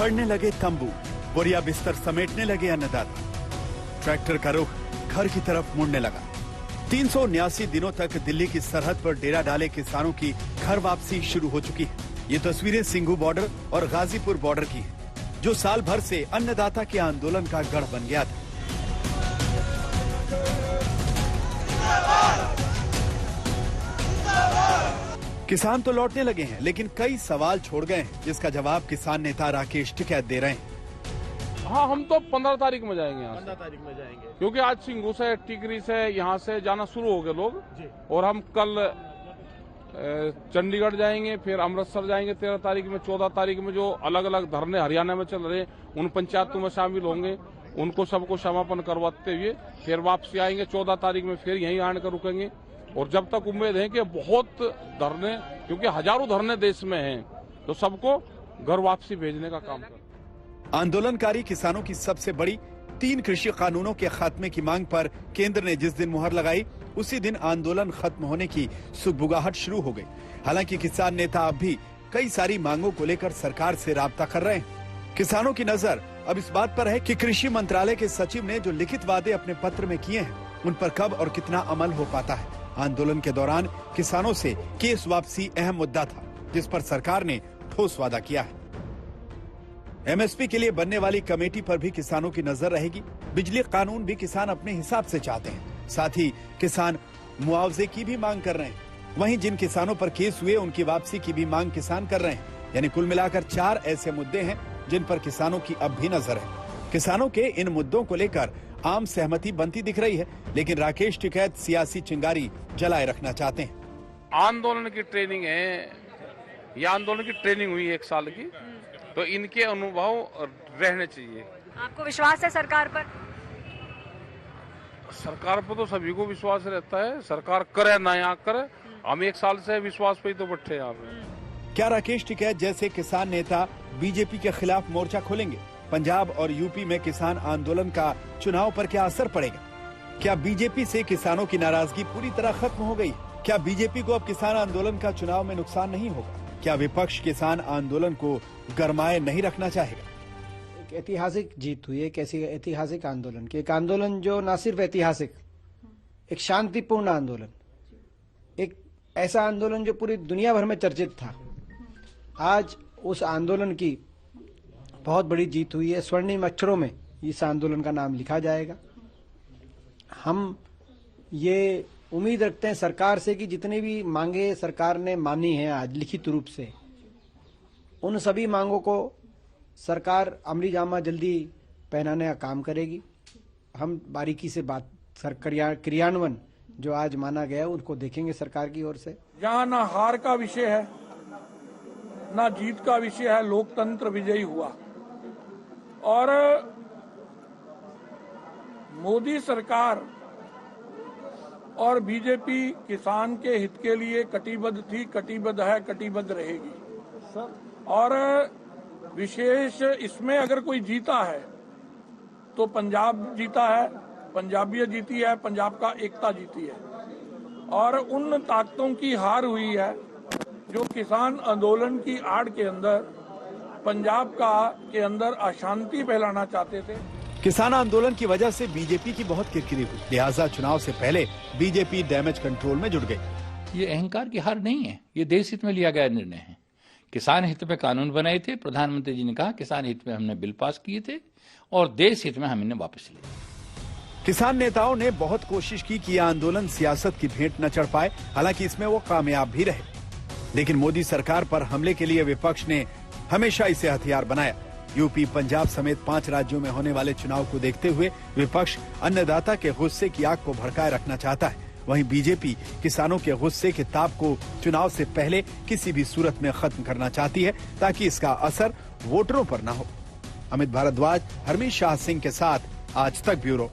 उखड़ने लगे तंबू, बोरिया बिस्तर समेटने लगे अन्नदाता। ट्रैक्टर का रुख घर की तरफ मुड़ने लगा। 379 दिनों तक दिल्ली की सरहद पर डेरा डाले किसानों की घर वापसी शुरू हो चुकी है। ये तस्वीरें सिंघू बॉर्डर और गाजीपुर बॉर्डर की है, जो साल भर से अन्नदाता के आंदोलन का गढ़ बन गया था। किसान तो लौटने लगे हैं, लेकिन कई सवाल छोड़ गए हैं, जिसका जवाब किसान नेता राकेश टिकैत दे रहे हैं। हाँ, हम तो 15 तारीख में जाएंगे। 15 तारीख में जाएंगे, क्योंकि आज सिंघू से, टिकरी से, यहाँ से जाना शुरू हो गए लोग। और हम कल चंडीगढ़ जाएंगे, फिर अमृतसर जाएंगे 13 तारीख में। 14 तारीख में जो अलग अलग धरने हरियाणा में चल रहे हैं, उन पंचायतों में शामिल होंगे, उनको सबको समापन करवाते हुए फिर वापसी आएंगे। 14 तारीख में फिर यहीं आकर रुकेंगे। और जब तक उम्मीद है कि बहुत धरने, क्योंकि हजारों धरने देश में हैं, तो सबको घर वापसी भेजने का काम कर। आंदोलनकारी किसानों की सबसे बड़ी 3 कृषि कानूनों के खात्मे की मांग पर केंद्र ने जिस दिन मुहर लगाई, उसी दिन आंदोलन खत्म होने की सुगबुगाहट शुरू हो गई। हालांकि किसान नेता अब भी कई सारी मांगों को लेकर सरकार से राब्ता कर रहे हैं। किसानों की नजर अब इस बात पर है कि कृषि मंत्रालय के सचिव ने जो लिखित वादे अपने पत्र में किए हैं, उन पर कब और कितना अमल हो पाता है। आंदोलन के दौरान किसानों से केस वापसी अहम मुद्दा था, जिस पर सरकार ने ठोस वादा किया है। एमएसपी के लिए बनने वाली कमेटी पर भी किसानों की नजर रहेगी। बिजली कानून भी किसान अपने हिसाब से चाहते हैं। साथ ही किसान मुआवजे की भी मांग कर रहे हैं। वहीं जिन किसानों पर केस हुए, उनकी वापसी की भी मांग किसान कर रहे हैं। यानी कुल मिलाकर 4 ऐसे मुद्दे हैं जिन पर किसानों की अब भी नजर है। किसानों के इन मुद्दों को लेकर आम सहमति बनती दिख रही है, लेकिन राकेश टिकैत सियासी चिंगारी जलाए रखना चाहते हैं। आंदोलन की ट्रेनिंग है, ये आंदोलन की ट्रेनिंग हुई 1 साल की, तो इनके अनुभव रहने चाहिए। आपको विश्वास है सरकार पर? सरकार पर तो सभी को विश्वास रहता है। सरकार करे ना करे, हम 1 साल से विश्वास पे ही तो बैठे यहाँ पे। क्या राकेश टिकैत जैसे किसान नेता बीजेपी के खिलाफ मोर्चा खोलेंगे? पंजाब और यूपी में किसान आंदोलन का चुनाव पर क्या असर पड़ेगा? क्या बीजेपी से किसानों की नाराजगी पूरी तरह खत्म हो गई? क्या बीजेपी को अब किसान आंदोलन का चुनाव में नुकसान नहीं होगा? क्या विपक्ष किसान आंदोलन को गरमाए नहीं रखना चाहेगा? एक ऐतिहासिक जीत हुई, एक ऐसी ऐतिहासिक आंदोलन की, एक आंदोलन जो न सिर्फ ऐतिहासिक, एक शांतिपूर्ण आंदोलन, एक ऐसा आंदोलन जो पूरी दुनिया भर में चर्चित था। आज उस आंदोलन की बहुत बड़ी जीत हुई है। स्वर्णिम अक्षरों में इस आंदोलन का नाम लिखा जाएगा। हम ये उम्मीद रखते हैं सरकार से कि जितनी भी मांगे सरकार ने मानी है आज लिखित रूप से, उन सभी मांगों को सरकार अमली जामा जल्दी पहनाने का काम करेगी। हम बारीकी से बात क्रियान्वयन जो आज माना गया उनको देखेंगे सरकार की ओर से। यहाँ ना हार का विषय है, ना जीत का विषय है, लोकतंत्र विजयी हुआ। और मोदी सरकार और बीजेपी किसान के हित के लिए कटिबद्ध थी, कटिबद्ध है, कटिबद्ध रहेगी। और विशेष इसमें अगर कोई जीता है तो पंजाब जीता है, पंजाबियत जीती है, पंजाब का एकता जीती है। और उन ताकतों की हार हुई है जो किसान आंदोलन की आड़ के अंदर पंजाब के अंदर अशांति फैलाना चाहते थे। किसान आंदोलन की वजह से बीजेपी की बहुत किरकिरी हुई, लिहाजा चुनाव से पहले बीजेपी डैमेज कंट्रोल में जुट गई। ये अहंकार की हार नहीं है, ये देश हित में लिया गया निर्णय है। किसान हित में कानून बनाए थे, प्रधानमंत्री जी ने कहा किसान हित में हमने बिल पास किए थे और देश हित में हम इन्हें वापस लिए। किसान नेताओं ने बहुत कोशिश की कि यह आंदोलन सियासत की भेंट न चढ़ पाए, हालांकि इसमें वो कामयाब भी रहे। लेकिन मोदी सरकार पर हमले के लिए विपक्ष ने हमेशा इसे हथियार बनाया। यूपी, पंजाब समेत 5 राज्यों में होने वाले चुनाव को देखते हुए विपक्ष अन्नदाता के गुस्से की आग को भड़काए रखना चाहता है। वहीं बीजेपी किसानों के गुस्से के ताप को चुनाव से पहले किसी भी सूरत में खत्म करना चाहती है, ताकि इसका असर वोटरों पर न हो। अमित भारद्वाज, हरमीत शाह सिंह के साथ आज तक ब्यूरो।